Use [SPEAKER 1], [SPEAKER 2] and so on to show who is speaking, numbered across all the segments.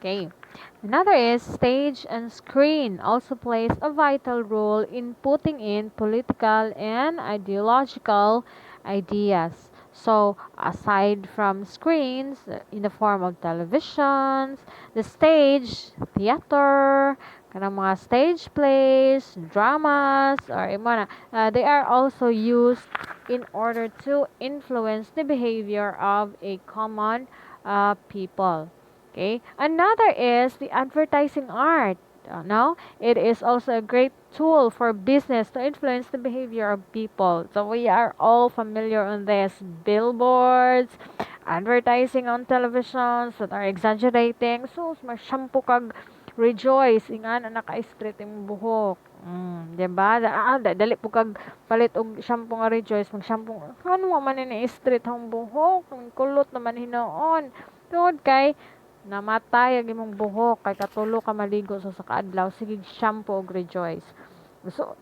[SPEAKER 1] Okay. Another is stage and screen also plays a vital role in putting in political and ideological ideas. So, aside from screens in the form of televisions, the stage, theater, kanang mga stage plays, dramas, or they are also used in order to influence the behavior of a common people. Okay. Another is the advertising art. No, it is also a great tool for business to influence the behavior of people. So we are all familiar on this. Billboards, advertising on televisions that are exaggerating. So, mas shampoo kag rejoice. Ingan na naka-straight yung buhok. Diba? Dali po kag palit og shampoo nga rejoice. Mag-shampoo. Ano man straight ang buhok? Ang kulot naman hinoon. Tungod kay namatay ang imong buhok kay katulo ka maligo sa kaadlaw, sige shampoo og rejoice. So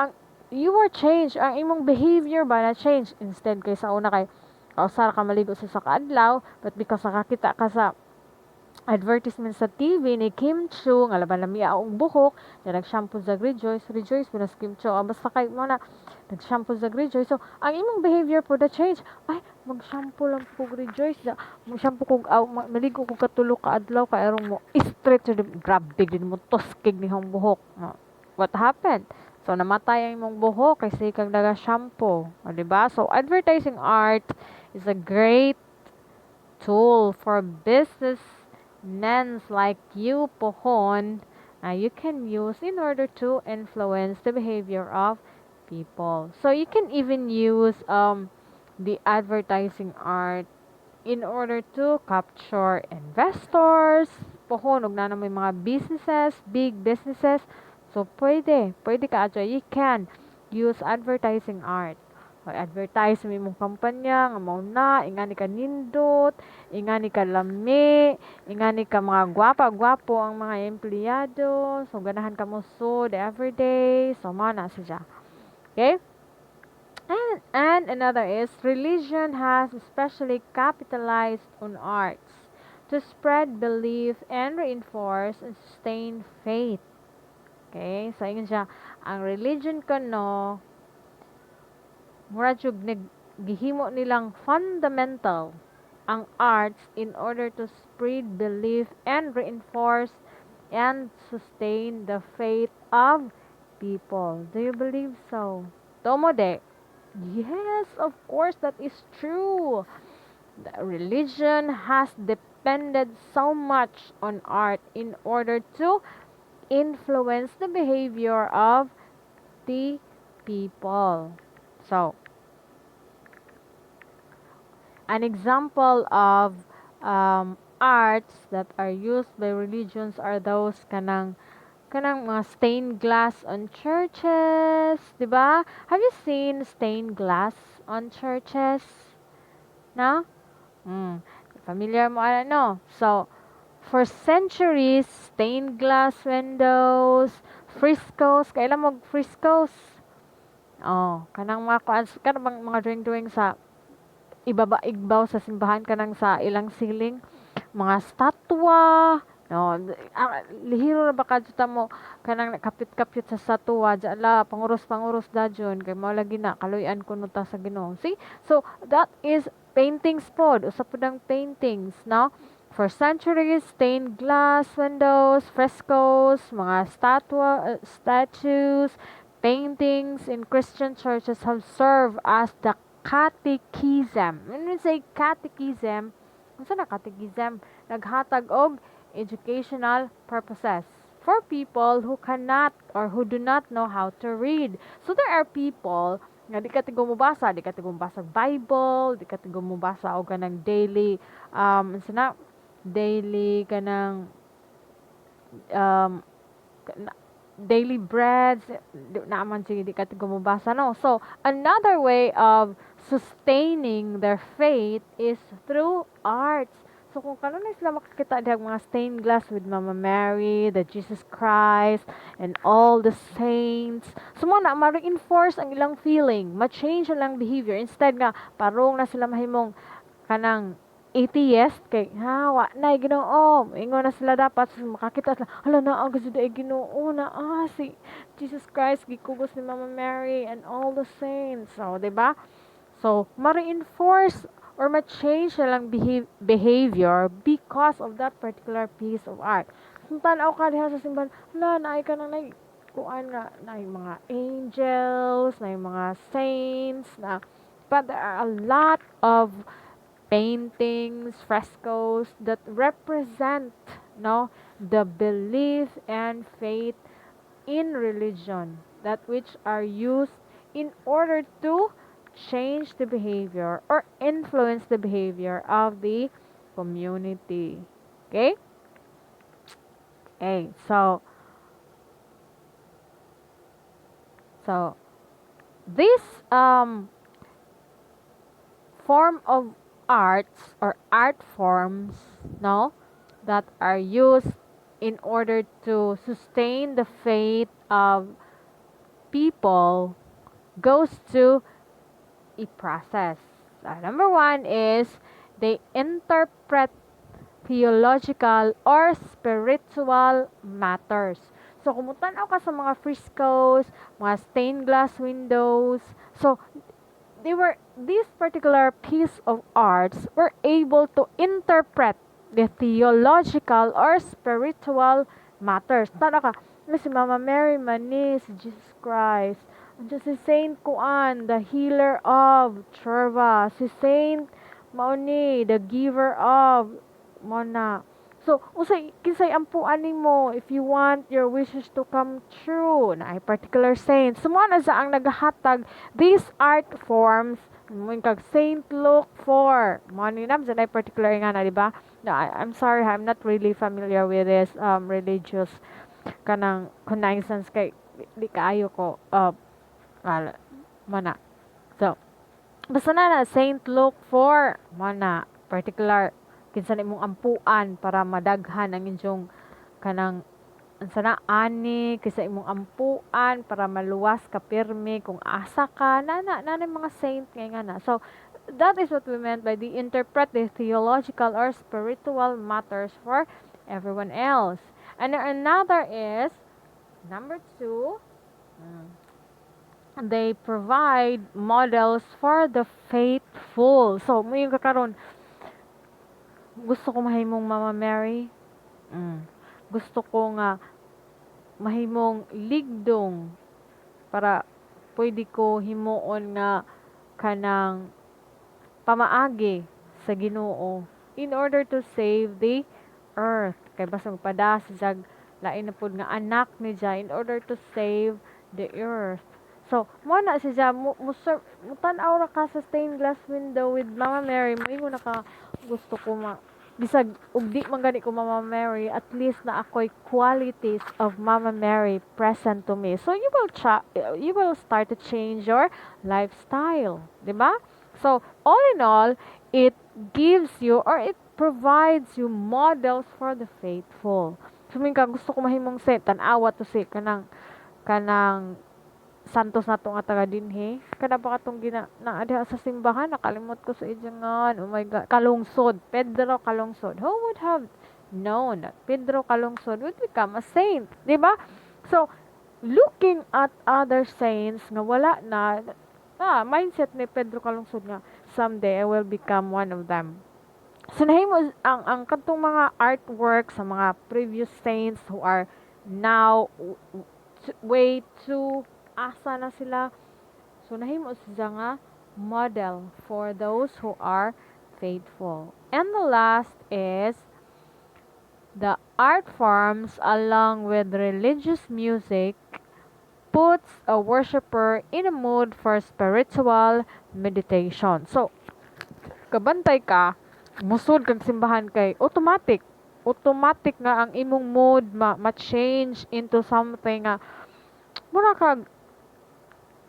[SPEAKER 1] ang you were changed, ang imong behavior ba na change instead kay sa una kay kausar ka maligo sa kaadlaw, but because nakakita ka sa advertisement sa TV ni Kim Chu nga laban lami ang buhok na nag-shampoo sa rejoice pinas Kim Chu basta kay mo na nag-shampoo sa rejoice, so ang imong behavior po the change, ay mag-shampoo lang ko rejoice da mag-shampoo kog maligo ko katulo ka adlaw kay aron mo straight to the grabe din mo toskig ni hang buhok. What happened? So namatay ang imong buhok kasi kang naga-shampoo, di ba? So advertising art is a great tool for business men like you, Pohon, you can use in order to influence the behavior of people. So you can even use the advertising art in order to capture investors. Pohon, ug na may mga businesses, big businesses. So pwede ka adyo. You can use advertising art. Advertise mo imong kampanya nga mao na ingani ka nindot, ingani ka lami, ingani ka mga gwapa-gwapo ang mga empleyado, so ganahan ka mo sud everyday, so mao na siya. Okay? And another is religion has especially capitalized on arts to spread belief and reinforce and sustain faith. Okay? So ingon siya, ang religion kano mura jud gihimo nilang fundamental ang arts in order to spread belief and reinforce and sustain the faith of people. Do you believe so? Tomo de. Yes, of course that is true. The religion has depended so much on art in order to influence the behavior of the people. So, an example of arts that are used by religions are those kanang mga stained glass on churches, 'di ba? Have you seen stained glass on churches? No? Familiar mo ano? So, for centuries, stained glass windows, frescoes, kailan mo frescoes? Oh, kanang kanang mga drawing sa igbaw sa simbahan kanang sa ilang ceiling, mga statwa, no, lihiro na ba kadto mo kanang kapit-kapit sa statwa la panguros dajon kay mao lagi na kaluyan kuno ta sa Ginoo. See? So that is paintings pod, usa pod ang paintings, no? For centuries, stained glass windows, frescoes, mga statues, paintings in Christian churches have served as the catechism. When we say catechism, unsa na catechism? Naghatag og educational purposes for people who cannot or who do not know how to read. So there are people nga di ka mubasa, di ka mubasa Bible, di ka mubasa og kanang daily daily kanang daily breads naman sige di ka mubasa, no? So another way of sustaining their faith is through arts. So kung kanon na sila makakita dihang mga stained glass with Mama Mary, the Jesus Christ, and all the saints, so mo na ma-reinforce ang ilang feeling, ma-change ang ilang behavior. Instead nga parong na sila mahimong kanang atheist kay wa na Ginoo, ingon na sila dapat makakita sila hala na ang gud ay Ginoo na si Jesus Christ gikugos ni Mama Mary and all the saints. So, 'di ba? So, ma-reinforce or ma-change na lang behavior because of that particular piece of art. Kung tanaw ka diha sa simbahan, naay ka nang kuan nga na mga angels, na mga saints, na but there are a lot of paintings, frescoes that represent the belief and faith in religion, that which are used in order to change the behavior or influence the behavior of the community. Okay? Okay, so this form of arts or art forms that are used in order to sustain the faith of people goes to a process. Number one is they interpret theological or spiritual matters. So, kung mutanaw ka sa mga frescoes, mga stained glass windows, so these particular piece of arts were able to interpret the theological or spiritual matters. Tara ka, si Mama Mary man ni, si Jesus Christ, andiyan si Saint Kuan, the healer of Treva, si Saint Mauni, the giver of Mona. So, usay kinsay ampuan nimo if you want your wishes to come true na ay particular saint. Sumo na sa ang nagahatag these art forms mo kag Saint Luke 4. Mo ni nam sa ay particular nga na, di ba? No, I'm sorry, I'm not really familiar with this religious kanang connaissance kay di kaayo ko mana. So, basta na Saint Luke 4 mana particular kinsa imong ampuan para madaghan ang inyong kanang unsa na ani kaysa imong ampuan para maluwas ka pirmi kung asa ka na mga saint nga na. So that is what we meant by the interpret the theological or spiritual matters for everyone else. And another is number 2, they provide models for the faithful. So mo yung kakaron gusto ko mahimong Mama Mary. Gusto ko nga mahimong ligdong para pwede ko himuon nga kanang pamaagi sa Ginoo in order to save the earth. Kay basang pada sa lain na pud nga anak ni Jah in order to save the earth. So, mo na siya mutan-aw ra ka sa stained glass window with Mama Mary, moingon na ka gusto ko bisag ug di man gani ko Mama Mary, at least na ako'y qualities of Mama Mary present to me. So you will start to change your lifestyle, di ba? So all in all, it gives you or it provides you models for the faithful. Sumin ka gusto ko mahimong saint, tan-awa to si kanang santos na to nga taga dinhi. Kada pa katong na diha sa simbahan, nakalimot ko sa ijangan. Oh my God, Kalungsod, Pedro Kalungsod. Who would have known that Pedro Kalungsod would become a saint, di ba? So looking at other saints nga wala na mindset ni Pedro Kalungsod nga someday I will become one of them. So nahimo ang kadtong mga artwork sa mga previous saints who are now way too asa na sila. So nahimo siya nga model for those who are faithful. And the last is the art forms along with religious music puts a worshiper in a mood for spiritual meditation. So kabantay ka, musod kag simbahan kay automatic nga ang imong mood ma-change into something nga mura kag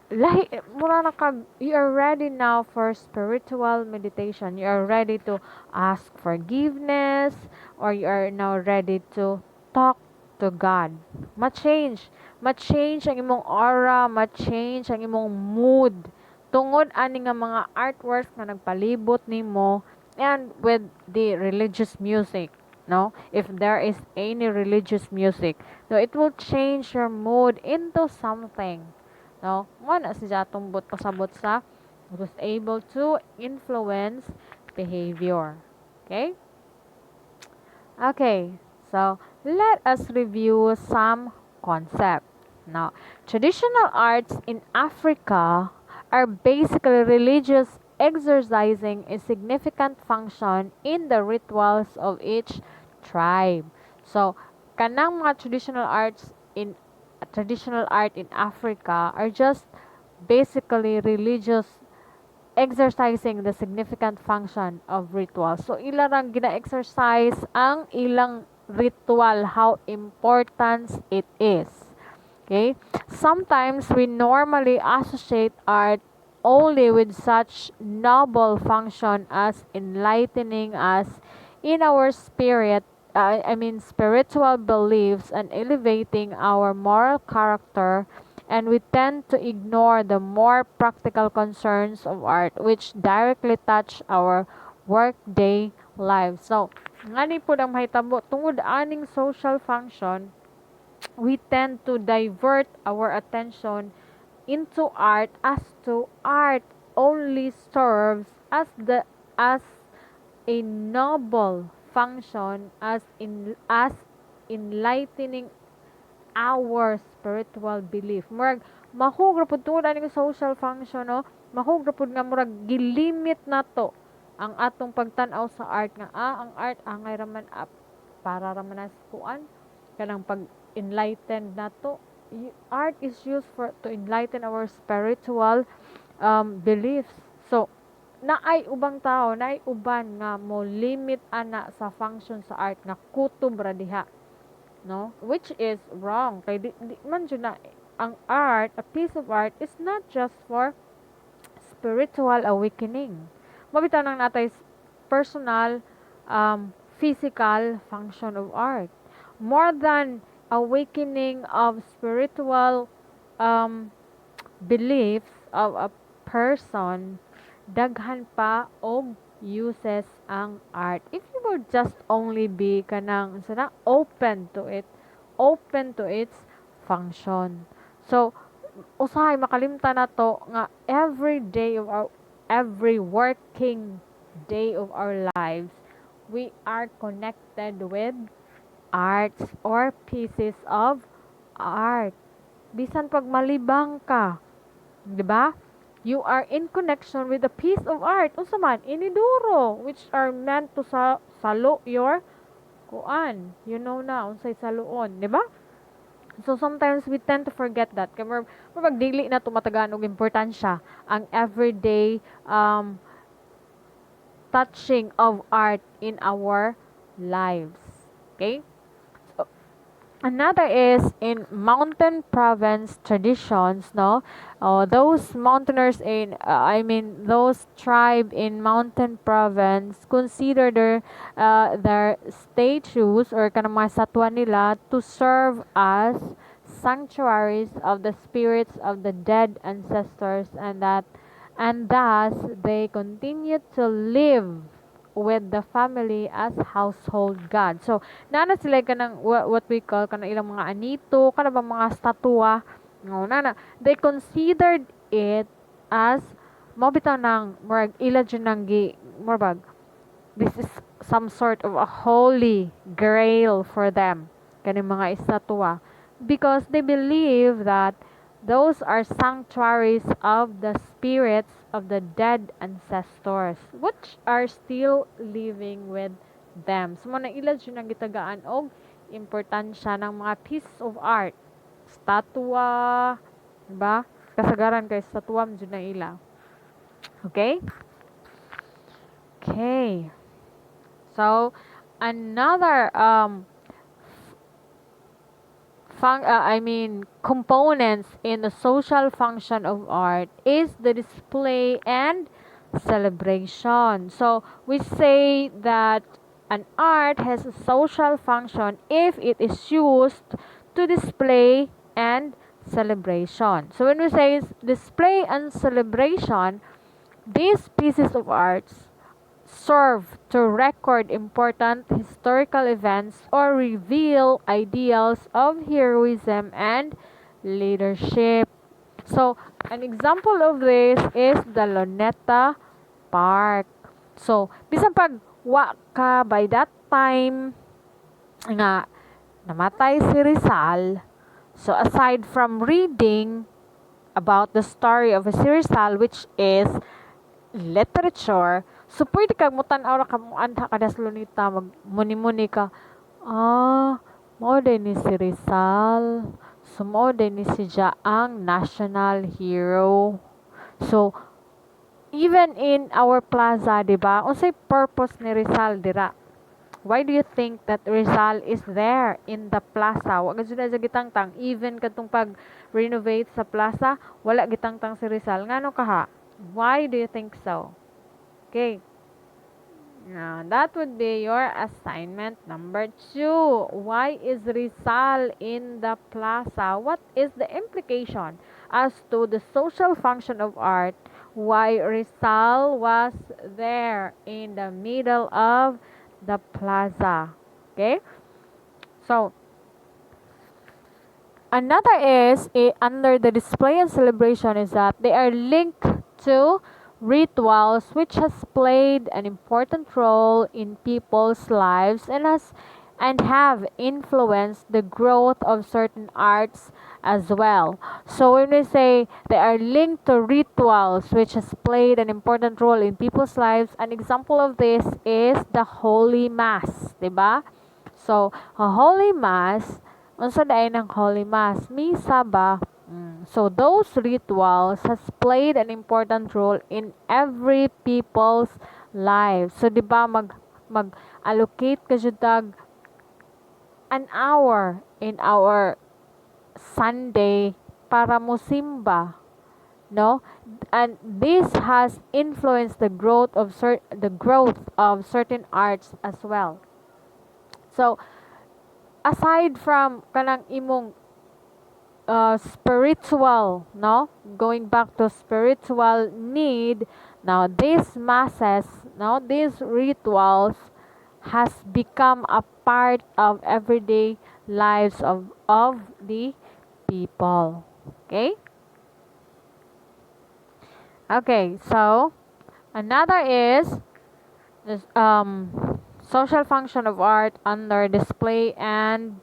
[SPEAKER 1] you are ready now for spiritual meditation. You are ready to ask forgiveness, or you are now ready to talk to God. Ma-change ang imong aura, ma-change ang imong mood tungod ani nga mga artworks nga nagpalibot nimo and with the religious music, no, if there is any religious music, no, it will change your mood into something, no, mo na siya tumbot pasabot sa it was able to influence behavior. Okay. Okay, so let us review some concepts. Now, traditional arts in Africa are basically religious exercising a significant function in the rituals of each tribe. So, kanang mga traditional art in Africa are just basically religious exercising the significant function of ritual. So, ilarang gina-exercise ang ilang ritual, how important it is. Okay? Sometimes we normally associate art only with such noble function as enlightening us in our spiritual beliefs and elevating our moral character, and we tend to ignore the more practical concerns of art which directly touch our workday lives. So, ngani po ang mahitabo tungod aning social function, we tend to divert our attention into art as to art only serves as a noble function as enlightening our spiritual belief. Murag mahug ra pud tungod ani social function, no. Mahug ra pud nga murag gilimit nato ang atong pagtan-aw sa art nga ang art angay raman para raman as kuan kanang pag enlightened nato. Art is used for to enlighten our spiritual beliefs. So naay ubang tao, naay uban nga mo limit ana sa function sa art nga kutob ra diha, no, which is wrong kay di man jud na ang art, a piece of art is not just for spiritual awakening. Mabitaw nang natay personal physical function of art more than awakening of spiritual um, beliefs of a person. Daghan pa og uses ang art if you will just only be kanang sana open to its function. So usahay makalimtan nato nga every working day of our lives we are connected with arts or pieces of art. Bisan pag malibang ka, 'di ba? You are in connection with a piece of art. Unsa man iniduro which are meant to salo your kuan. You know na unsay saluon, 'di ba? So sometimes we tend to forget that. Kaya pag dili na tumatagaan og importansya ang everyday touching of art in our lives. Okay? Another is in mountain province traditions, no? Those mountaineers those tribe in mountain province consider their statues or kanang mga satwa nila to serve as sanctuaries of the spirits of the dead ancestors, and thus they continue to live with the family as household god. So, nana sila kanang what we call kanang ilang mga anito, kana ba mga statua. No, nana, they considered it as mobitaw nang murag ila dyan nang murag this is some sort of a holy grail for them kaning mga estatwa because they believe that those are sanctuaries of the spirits of the dead ancestors which are still living with them. So mo na ila dyan ang gitagaan og importansya ng mga pieces of art, statwa, diba? Kasagaran kay statwa mo dyan na ila. Okay? Okay. So, another components in the social function of art is the display and celebration. So, we say that an art has a social function if it is used to display and celebration. So, when we say display and celebration, these pieces of arts serve to record important historical events or reveal ideals of heroism and leadership. So, an example of this is the Luneta Park. So, bisan pag wa ka by that time nga namatay si Rizal, so aside from reading about the story of si Rizal, which is literature, so pwede kag mutan-aw ra ka mo anha kada sa Luneta, mag muni-muni ka, mao din ni si Rizal, so mao din ni si ang national hero. So, even in our plaza, di ba? Unsay purpose ni Rizal dira? Why do you think that Rizal is there in the plaza? Wa gid sa gitangtang, even katong pag-renovate sa plaza, wala gitangtang si Rizal. Ngano kaha? Why do you think so? Okay. Now, that would be your assignment number 2. Why is Rizal in the plaza? What is the implication as to the social function of art? Why Rizal was there in the middle of the plaza? Okay? So, another is under the display and celebration is that they are linked to rituals which has played an important role in people's lives and have influenced the growth of certain arts as well. So when we say they are linked to rituals which has played an important role in people's lives, an example of this is the Holy Mass, 'di ba? So, a Holy Mass, unsa daay ng Holy Mass? Misa ba? So, those rituals has played an important role in every people's life. So, di ba, mag-allocate ka jud tag an hour in our Sunday para mo simba, no? And this has influenced the growth of certain arts as well. So, aside from kanang imong spiritual, no, going back to spiritual need, now these masses, now these rituals has become a part of everyday lives of the people. Okay, so another is this, social function of art under display and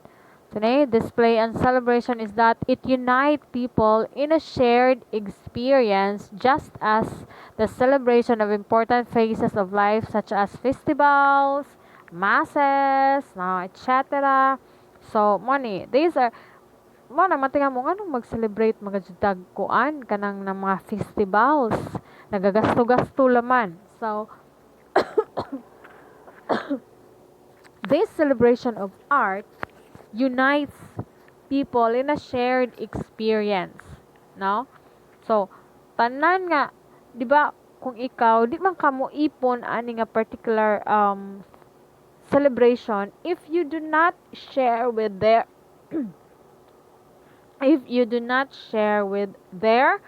[SPEAKER 1] celebration is that it unites people in a shared experience, just as the celebration of important phases of life such as festivals, masses, etc. So money, these are mo na matinga mo nganong mag-celebrate mga jutag kuan kanang ng mga festivals, nagagasto-gasto laman. So this celebration of art unites people in a shared experience, no? So, tanan nga, 'di ba, kung ikaw di man kamo ipon ani nga particular celebration if you do not share with their if you do not share with their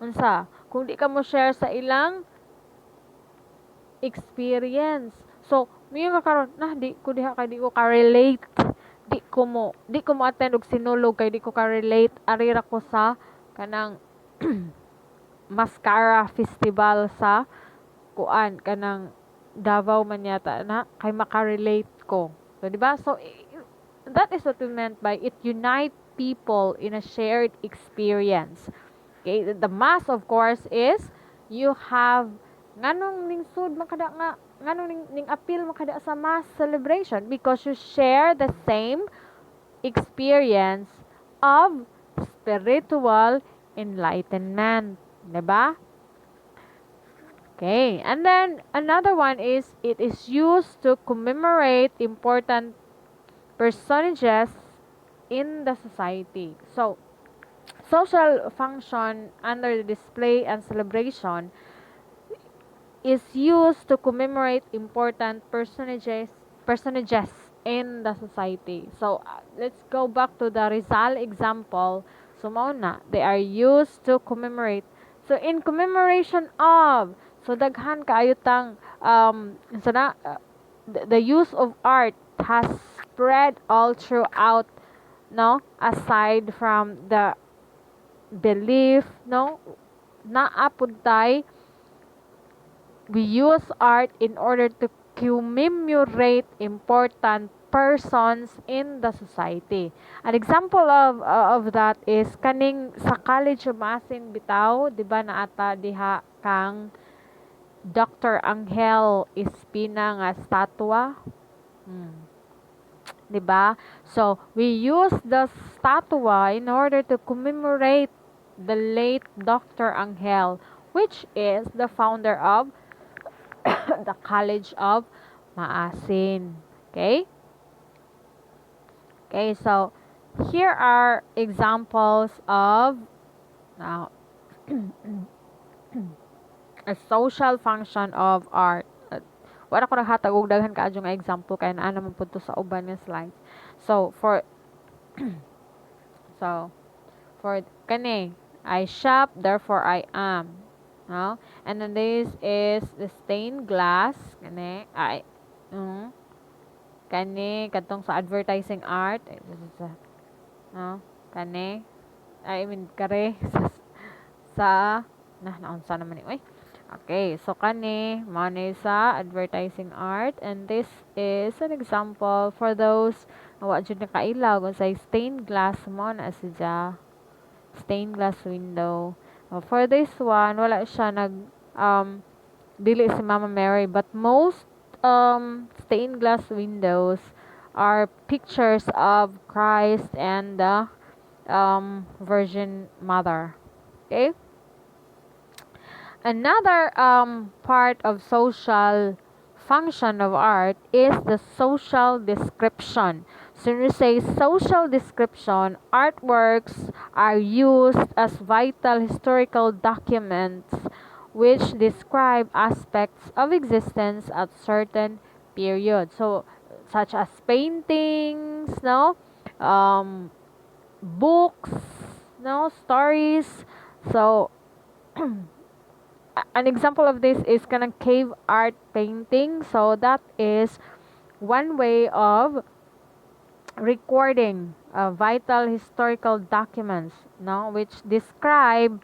[SPEAKER 1] unsa, kung di ka mo share sa ilang experience. So, miyo nga karon na di ko diha kay di ko ka-relate, di ko mo attend og sinulog kay di ko ka-relate ari ra ko sa kanang mascara festival sa kuan kanang Davao man yata na kay maka-relate ko. So di ba? So that is what we meant by it unite people in a shared experience. Okay, the mass of course is you have nganong ning sud makada nga nganong ning appeal makada sa mass celebration because you share the same experience of spiritual enlightenment, 'di ba? Okay, and then another one is it is used to commemorate important personages in the society. So, social function under the display and celebration is used to commemorate important personages in the society. So let's go back to the Rizal example. So mao na, they are used to commemorate. So in commemoration of, so daghan kaayo tang the use of art has spread all throughout, no, aside from the belief, no, naapuntay, we use art in order to commemorate important persons in the society. An example of that is kaning sa College of Masin bitaw, di ba naata diha kang Dr. Angel Espina nga statwa. Hmm. 'Di ba? So, we use the statua in order to commemorate the late Dr. Angel, which is the founder of the College of Maasin. Okay? Okay, so here are examples of now a social function of art. Wala ko naghatag og daghan kaadyo nga example kay naa naman pud to sa uban nga slides. So so for kani, I shop therefore I am. No? And then this is the stained glass kani kani kadtong sa advertising art no? Kani I mean kare sa naunsa naman ni oy. Okay, so kani mao ni sa advertising art, and this is an example for those wa jud nakailaw kung sa stained glass mo na siya stained glass window. For this one wala siya nag dili si Mama Mary, but most stained glass windows are pictures of Christ and the Virgin Mother. Okay? Another part of social function of art is the social description. So when we say social description, artworks are used as vital historical documents which describe aspects of existence at certain periods. So such as paintings, no, books, no, stories. So an example of this is kanang cave art painting. So that is one way of recording vital historical documents, no, which describe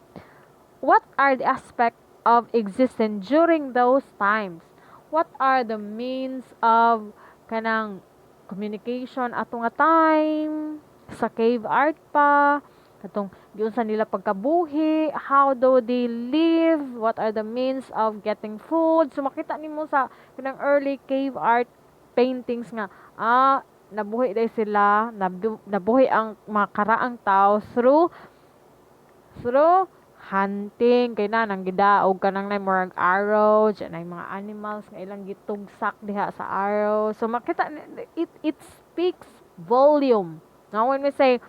[SPEAKER 1] what are the aspects of existence during those times. What are the means of kanang communication ato nga time sa cave art pa, katong giunsa nila pagkabuhi, how do they live, what are the means of getting food. So makita nimo sa kanang early cave art paintings nga nabuhi day sila, nabuhi ang mga karaang tao through hunting, kay na nang gidaog kanang na murag arrow, dyan ay mga animals nga ilang gitugsak diha sa arrow. So makita it speaks volume. Now when we say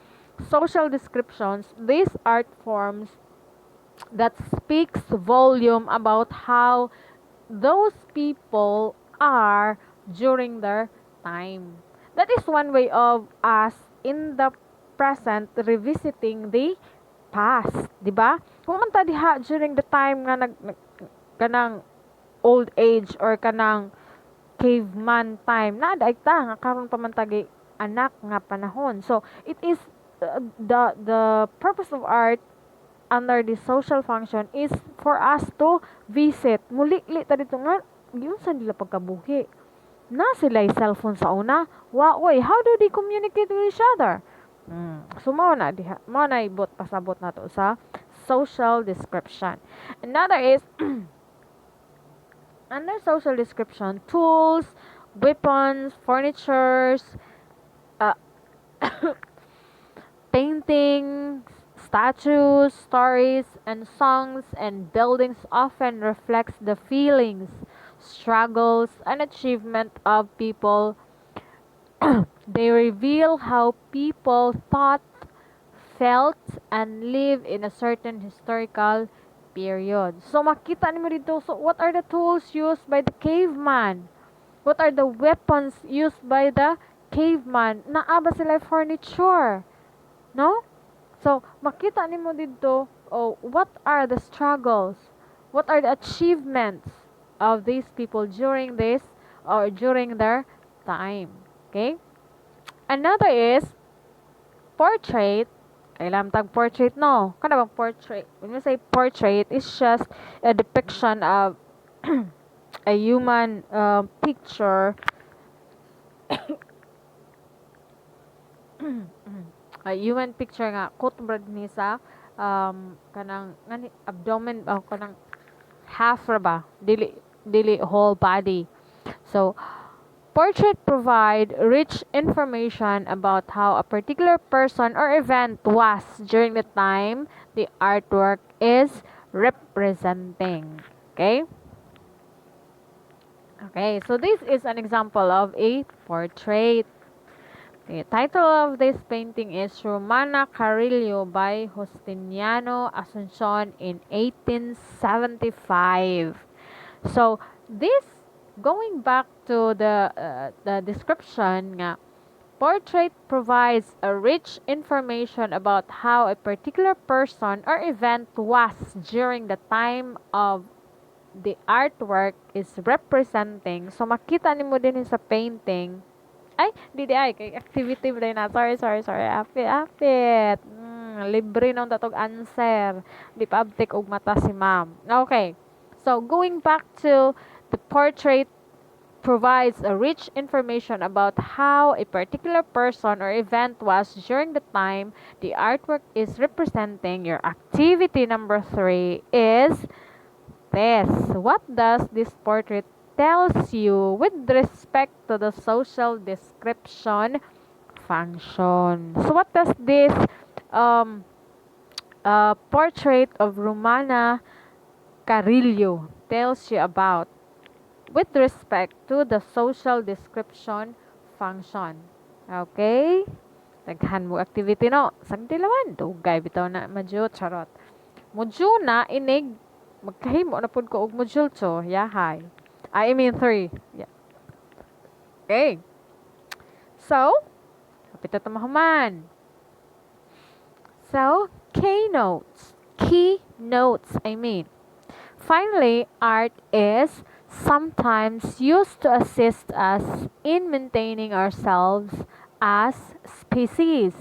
[SPEAKER 1] social descriptions, these art forms that speaks volume about how those people are during their time. That is one way of us in the present revisiting the past, di ba? Kung man ta diha during the time nga kanang old age or kanang caveman time, na daig ta nga karon pa man tagi anak nga panahon. So it is the purpose of art under the social function is for us to visit. Muli-li ta dito nga giunsa nila pagkabuhi. Na sila cellphone sa una. How do they communicate with each other? So mao na diha, mao na ibot pasabot nato sa social description. Another is under social description, tools, weapons, furnitures, paintings, statues, stories, and songs and buildings often reflects the feelings, struggles, and achievement of people. They reveal how people thought, felt, and lived in a certain historical period. So makita nimo dito, so what are the tools used by the caveman? What are the weapons used by the caveman? Naa ba sila furniture? No? So makita nimo dito, what are the struggles? What are the achievements of these people during this or during their time. Okay? Another is portrait. Kailan tag portrait no? Kana bang portrait? When we say portrait, it's just a depiction of a human picture, a human picture nga kutbrad ni sa kanang ngani abdomen o kanang half ra ba dili whole body. So portrait provide rich information about how a particular person or event was during the time the artwork is representing. Okay? Okay, so this is an example of a portrait. The title of this painting is Romana Carrillo by Justiniano Asuncion in 1875. So this, going back to the description nga, portrait provides a rich information about how a particular person or event was during the time of the artwork is representing. So makita nimo din sa painting. Ay, ay kay activity ba na. Sorry. Apit. Libre nung tatog answer. Di pa abtik og mata si ma'am. Okay. So, going back to the portrait provides a rich information about how a particular person or event was during the time the artwork is representing. Your activity number 3 is this. What does this portrait tells you with respect to the social description function? So what does this portrait of Romana Carrillo tells you about with respect to the social description function? Okay? Daghan mo activity no. Sagdi lawan. Dugay bitaw na madyo. Charot. Module na inig magkahimo na pud ko og module 2. Yahay. I mean 3. Yeah. Okay. So, kapit na mahuman. So, keynotes. Finally, art is sometimes used to assist us in maintaining ourselves as species.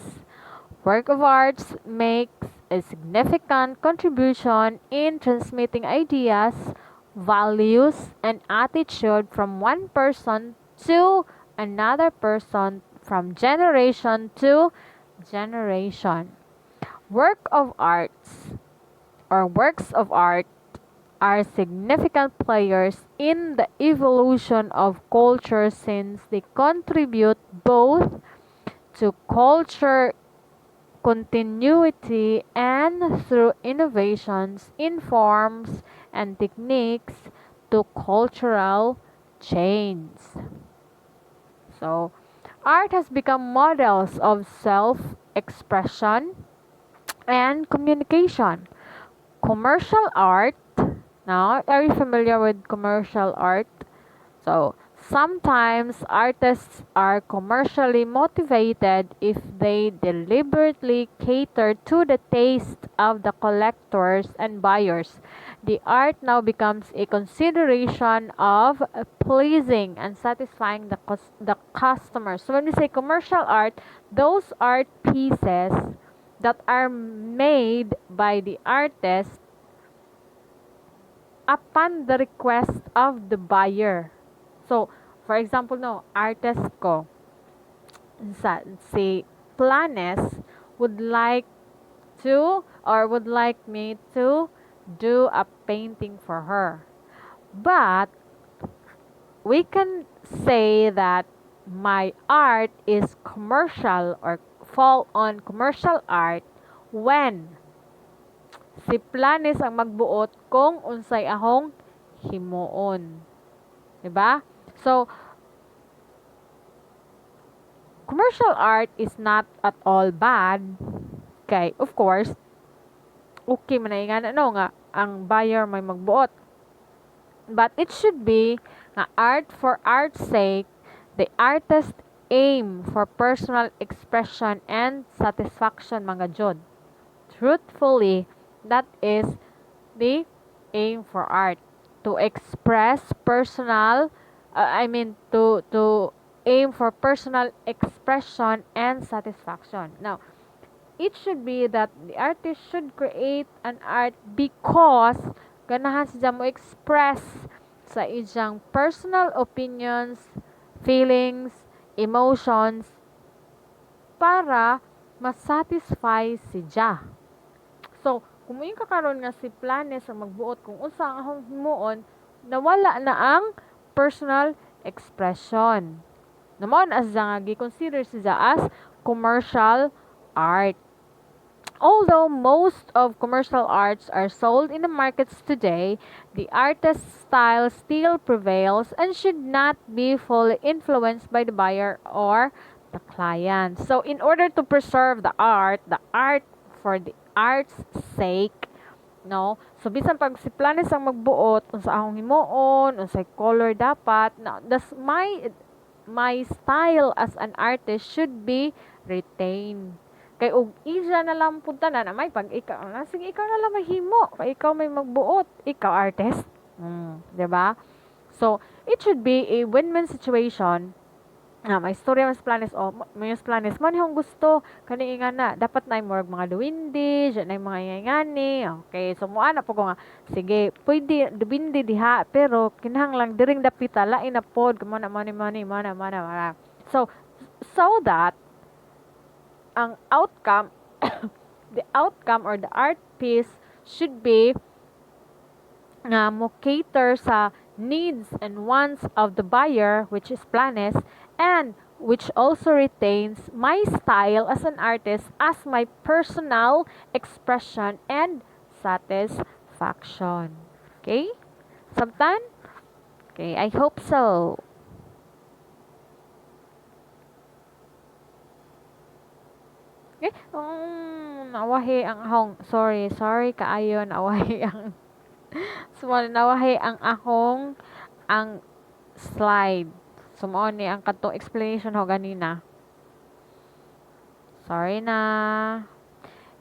[SPEAKER 1] Work of arts makes a significant contribution in transmitting ideas, values, and attitude from one person to another person, from generation to generation. Work of arts or works of art are significant players in the evolution of culture since they contribute both to culture continuity and through innovations in forms and techniques to cultural change. So, art has become models of self-expression and communication. Commercial art. Now, are you familiar with commercial art? So, sometimes artists are commercially motivated if they deliberately cater to the taste of the collectors and buyers. The art now becomes a consideration of pleasing and satisfying the customer. So, when we say commercial art, those art pieces that are made by the artist upon the request of the buyer. So, for example, no, artist ko, si Planes would like to or would like me to do a painting for her. But we can say that my art is commercial or fall on commercial art when si Planes ang magbuot kung unsay ahong himuon. Diba? So, commercial art is not at all bad. Okay, of course, okay man na nga no nga ang buyer may magbuot. But it should be nga art for art's sake, the artist aim for personal expression and satisfaction mga jud. Truthfully, that is the aim for art. to express personal, to aim for personal expression and satisfaction. Now, it should be that the artist should create an art because ganahan siya mo express sa iyang personal opinions, feelings, emotions para masatisfy siya. So, kung mo yung kakaroon nga si Planes ang magbuot kung unsa ang ahong himuon, nawala na ang personal expression. Naman as nga gi-consider siya as commercial art. Although most of commercial arts are sold in the markets today, the artist's style still prevails and should not be fully influenced by the buyer or the client. So, in order to preserve the art for the art's sake, no? So, bisan pag si Planes ang magbuot, unsa akong himuon, unsay color dapat, no, my style as an artist should be retained. Kay og isa na lang punta na may pag ikaw na sige ikaw na lang mahimo kay ikaw may magbuot ikaw artist, 'di ba? So it should be a win-win situation. May istorya mas planes may planes man yung gusto kani nga na dapat na murag mga duwindi na mga ingani. Okay, so mo ana po ko nga sige pwede duwindi diha pero kinahanglang diring dapita lain na pod kamo na mana. So that ang outcome the outcome or the art piece should be nga mo cater sa needs and wants of the buyer, which is Planes, and which also retains my style as an artist as my personal expression and satisfaction. Okay? Sabtan? Okay, I hope so. Eh, nawahi ang ahong, sorry kaayo, nawahi ang, nawahi ang akong, ang slide. Sumuon ni ang katong explanation ho ganina. Sorry na.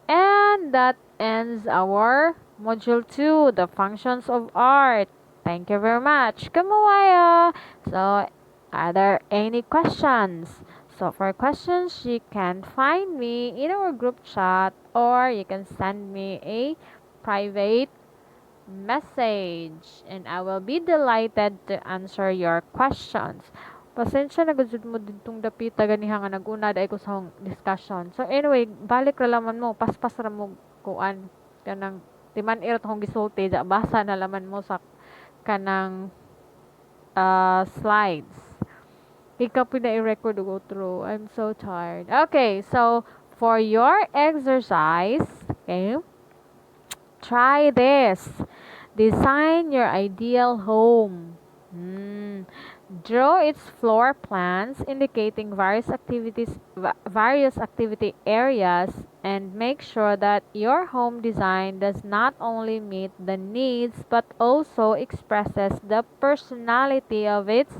[SPEAKER 1] And that ends our module 2, the functions of art. Thank you very much. Kamuwayo. So, are there any questions? So, for questions, you can find me in our group chat or you can send me a private message and I will be delighted to answer your questions. Pasensya na gud mo ditong dapita ganiha nga nag-una dai ko sa discussion. So anyway, balik ra laman mo, paspas ra mo kuan kanang timan-ir tong gisulti ja basa na laman mo sa kanang slides. Ikaw pa na i-record go through. I'm so tired. Okay, so for your exercise, okay, try this. Design your ideal home. Draw its floor plans indicating various activity areas and make sure that your home design does not only meet the needs but also expresses the personality of its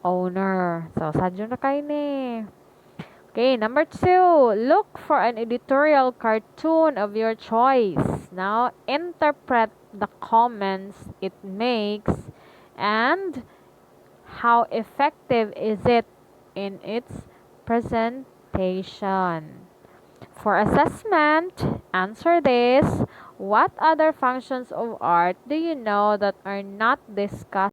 [SPEAKER 1] owner. So, sadyo na kayo ni. Okay, number 2. Look for an editorial cartoon of your choice. Now, interpret the comments it makes and how effective is it in its presentation. For assessment, answer this. What other functions of art do you know that are not discussed